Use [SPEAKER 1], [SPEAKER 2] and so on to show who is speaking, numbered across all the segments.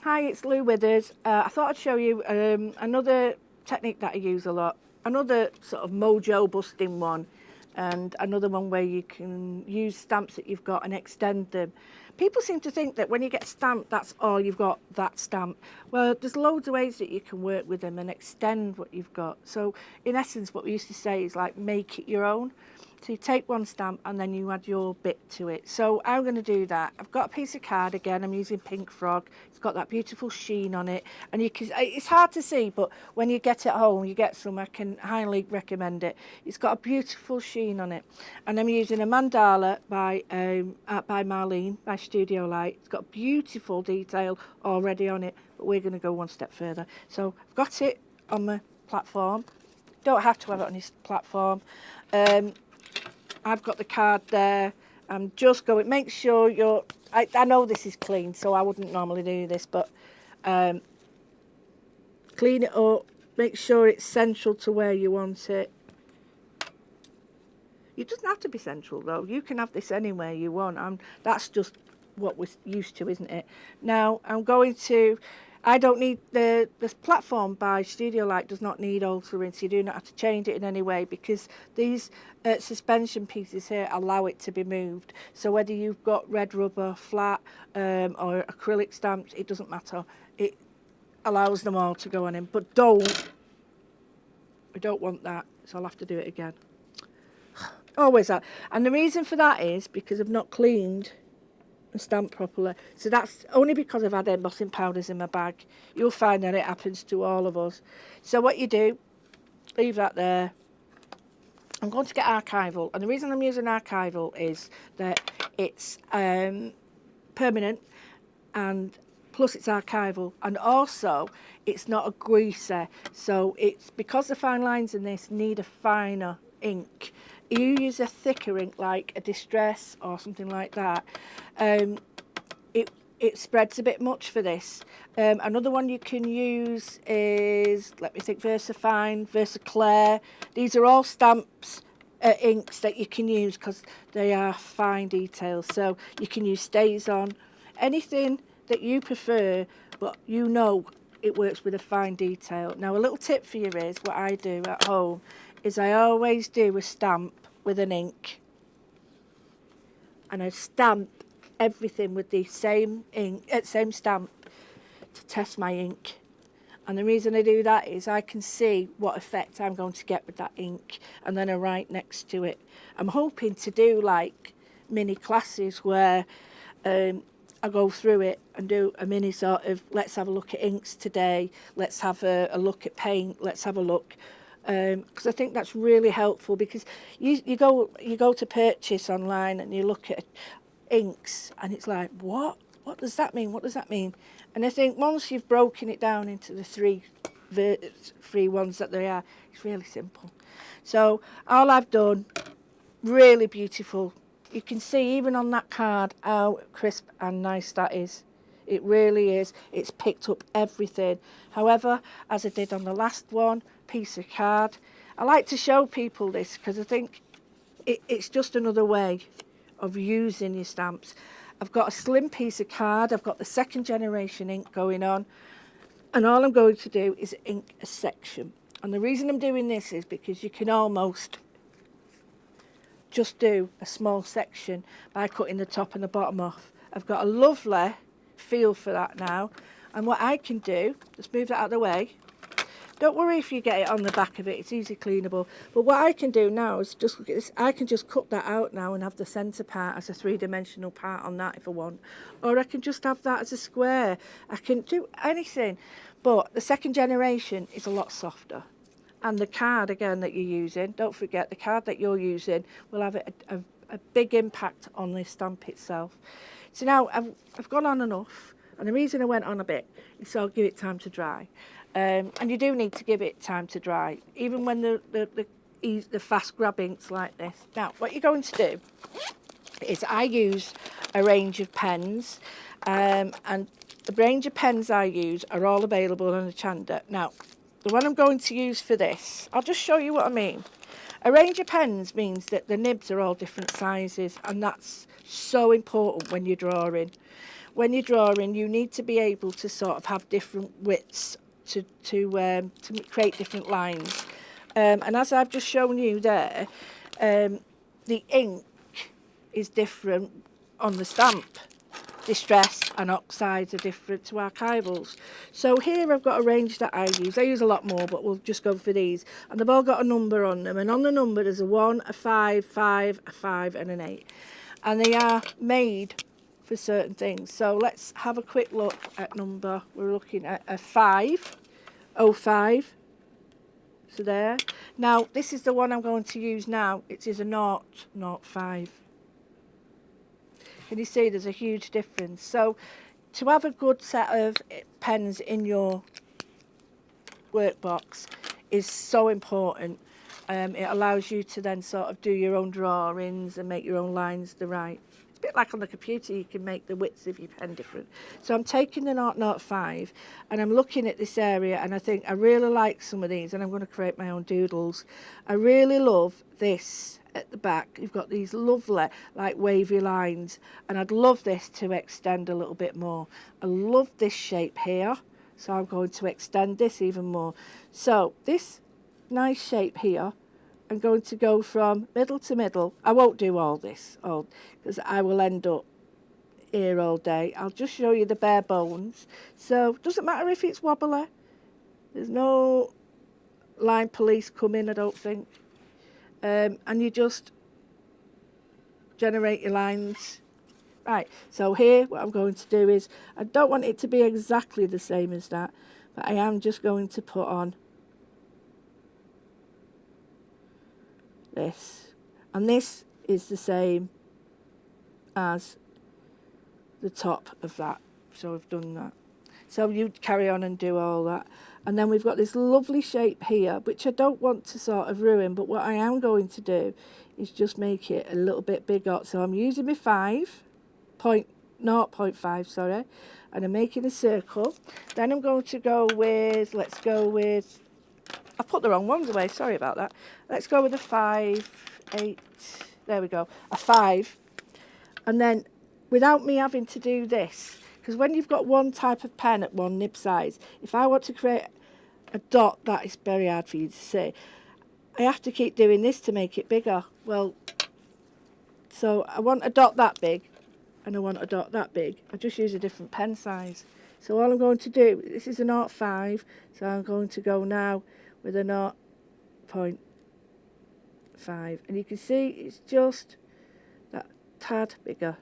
[SPEAKER 1] Hi, it's Lou Withers. I thought I'd show you another technique that I use a lot. Another sort of mojo busting one, and another one where you can use stamps that you've got and extend them. People seem to think that when you get stamped, that's all you've got, that stamp. Well, there's loads of ways that you can work with them and extend what you've got. So in essence, what we used to say is like make it your own. So you take one stamp and then you add your bit to it. So I'm going to do that. I've got a piece of card again. I'm using Pink Frog. It's got that beautiful sheen on it, and you can. It's hard to see, but when you get it home, you get some. I can highly recommend it. It's got a beautiful sheen on it, and I'm using a mandala by Marlene by Studio Light. It's got beautiful detail already on it, but we're going to go one step further. So I've got it on my platform. Don't have to have it on this platform. I've got the card there. I'm just going, make sure you're, I know this is clean, so I wouldn't normally do this, but clean it up, make sure it's central to where you want it. It doesn't have to be central though, you can have this anywhere you want. That's just what we're used to, isn't it? Now I'm going to, I don't need, this platform by Studio Light does not need altering, so you do not have to change it in any way, because these suspension pieces here allow it to be moved. So whether you've got red rubber, flat, or acrylic stamps, it doesn't matter. It allows them all to go on in. But we don't want that, so I'll have to do it again. Always that. And the reason for that is because I've not cleaned and stamped properly. So that's only because I've had embossing powders in my bag. You'll find that it happens to all of us. So what you do, leave that there. I'm going to get archival, and the reason I'm using archival is that it's permanent, and plus it's archival, and also it's not a greaser. So it's because the fine lines in this need a finer ink. You use a thicker ink like a Distress or something like that, it spreads a bit much for this. Another one you can use is, let me think, VersaFine, VersaClair. These are all stamps, inks that you can use because they are fine details. So you can use StazOn, anything that you prefer, but you know it works with a fine detail. Now a little tip for you is, what I do at home is I always do a stamp with an ink, and I stamp everything with the same ink, same stamp, to test my ink. And the reason I do that is I can see what effect I'm going to get with that ink, and then I write next to it. I'm hoping to do like mini classes where I go through it and do a mini sort of, let's have a look at inks today, let's have a look at paint, let's have a look. Because I think that's really helpful, because you go to purchase online and you look at inks and it's like, what does that mean, what does that mean? And I think once you've broken it down into the three ones that they are, it's really simple. So all I've done, really beautiful. You can see even on that card how crisp and nice that is. It really is. It's picked up everything. However, as I did on the last one, piece of card, I like to show people this because I think it's just another way of using your stamps. I've got a slim piece of card, I've got the second generation ink going on, and all I'm going to do is ink a section. And the reason I'm doing this is because you can almost just do a small section by cutting the top and the bottom off. I've got a lovely feel for that now, and what I can do, just move that out of the way. Don't worry if you get it on the back of it, it's easy cleanable. But what I can do now is just look at this. I can just cut that out now and have the centre part as a three-dimensional part on that if I want. Or I can just have that as a square. I can do anything. But the second generation is a lot softer. And the card, again, that you're using, don't forget, the card that you're using will have a big impact on the stamp itself. So now I've gone on enough. And the reason I went on a bit is so I'll give it time to dry. And you do need to give it time to dry, even when the fast grab inks like this. Now, what you're going to do is I use a range of pens, and the range of pens I use are all available on Hochanda. Now, the one I'm going to use for this, I'll just show you what I mean. A range of pens means that the nibs are all different sizes, and that's so important when you're drawing. When you're drawing, you need to be able to sort of have different widths to create different lines. And as I've just shown you there, the ink is different on the stamp. Distress and oxides are different to archivals. So here I've got a range that I use. I use a lot more, but we'll just go for these. And they've all got a number on them. And on the number there's a 1, a 5, 5, a 5 and an 8. And they are made for certain things. So let's have a quick look at number. We're looking at a 505. So there. Now this is the one I'm going to use now. It is a 005. Can you see there's a huge difference? So to have a good set of pens in your workbox is so important. It allows you to then sort of do your own drawings and make your own lines the right. It's a bit like on the computer, you can make the widths of your pen different. So I'm taking the 005 and I'm looking at this area, and I think I really like some of these, and I'm going to create my own doodles. I really love this. At the back you've got these lovely like wavy lines, and I'd love this to extend a little bit more. I love this shape here, so I'm going to extend this even more. So this nice shape here, I'm going to go from middle to middle. I won't do all this because I will end up here all day. I'll just show you the bare bones. So it doesn't matter if it's wobbly. There's no line police coming, I don't think. And you just generate your lines. Right, so here what I'm going to do is, I don't want it to be exactly the same as that, but I am just going to put on this. And this is the same as the top of that. So I've done that. So you carry on and do all that. And then we've got this lovely shape here, which I don't want to sort of ruin, but what I am going to do is just make it a little bit bigger. So I'm using my 0.5, sorry, and I'm making a circle. Then I'm going to go with, let's go with, I put the wrong ones away, sorry about that. Let's go with a 5, 8, there we go, a 5. And then without me having to do this, because when you've got one type of pen at one nib size, if I want to create a dot, that is very hard for you to see. I have to keep doing this to make it bigger. Well, so I want a dot that big, and I want a dot that big. I just use a different pen size. So all I'm going to do, this is a 0.5, so I'm going to go now with a 0.5. And you can see it's just that tad bigger.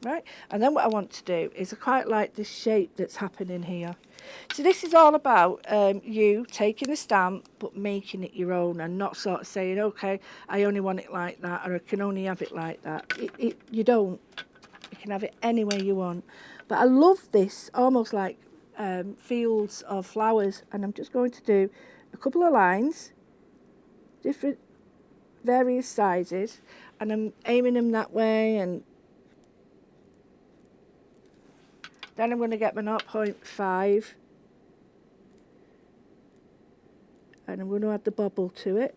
[SPEAKER 1] Right, and then what I want to do is I quite like this shape that's happening here. So this is all about you taking a stamp but making it your own, and not sort of saying, okay, I only want it like that, or I can only have it like that. You don't. You can have it any way you want. But I love this almost like fields of flowers, and I'm just going to do a couple of lines, different various sizes, and I'm aiming them that way, and then I'm going to get my 0.5 and I'm going to add the bobble to it.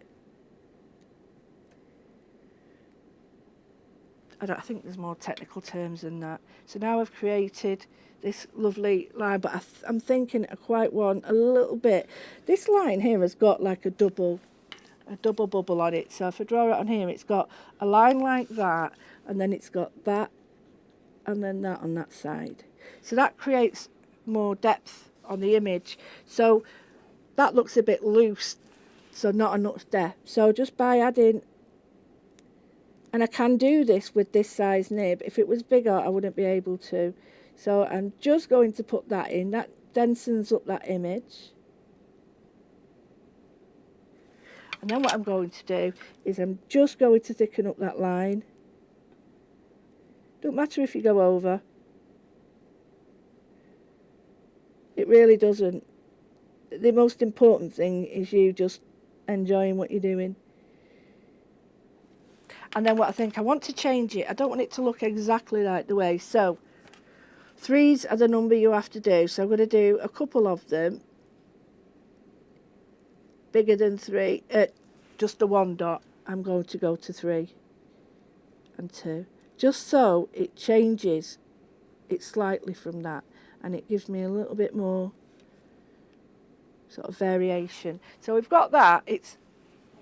[SPEAKER 1] I think there's more technical terms than that. So now I've created this lovely line, but I'm thinking I quite want a little bit. This line here has got like a double bubble on it. So if I draw it on here, it's got a line like that, and then it's got that, and then that on that side. So that creates more depth on the image. So that looks a bit loose, so not enough depth. So just by adding, and I can do this with this size nib. If it was bigger, I wouldn't be able to. So I'm just going to put that in. That densens up that image. And then what I'm going to do is I'm just going to thicken up that line. Don't matter if you go over. It really doesn't. The most important thing is you just enjoying what you're doing. And then what I want to change it. I don't want it to look exactly like the way. So 3s are the number you have to do. So I'm going to do a couple of them. bigger than 3, just the 1 dot, I'm going to go to 3 and 2, just so it changes it slightly from that, and it gives me a little bit more sort of variation. So we've got that. It's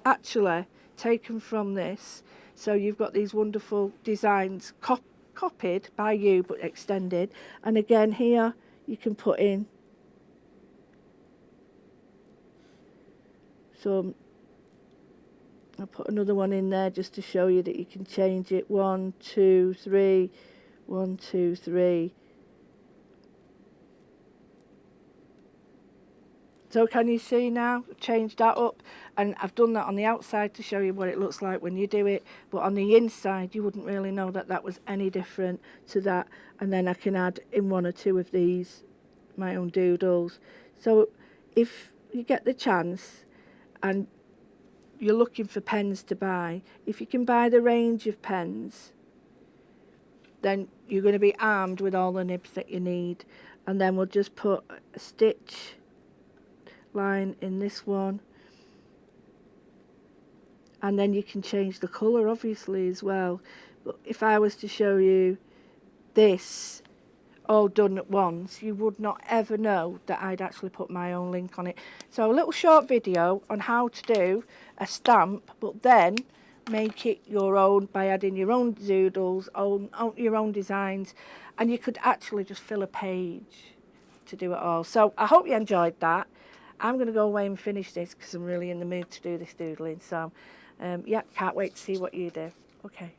[SPEAKER 1] actually taken from this, so you've got these wonderful designs copied by you but extended. And again here you can put in some, I'll put another one in there just to show you that you can change it. 1, 2, 3, 1, 2, 3. So can you see now? I've changed that up, and I've done that on the outside to show you what it looks like when you do it, but on the inside you wouldn't really know that that was any different to that. And then I can add in 1 or 2 of these my own doodles. So if you get the chance and you're looking for pens to buy, if you can buy the range of pens, then you're going to be armed with all the nibs that you need. And then we'll just put a stitch line in this one, and then you can change the colour obviously as well. But if I was to show you this all done at once, you would not ever know that I'd actually put my own link on it. So a little short video on how to do a stamp, but then make it your own by adding your own doodles, your own designs, and you could actually just fill a page to do it all. So I hope you enjoyed that. I'm going to go away and finish this because I'm really in the mood to do this doodling. So, yeah, can't wait to see what you do. Okay.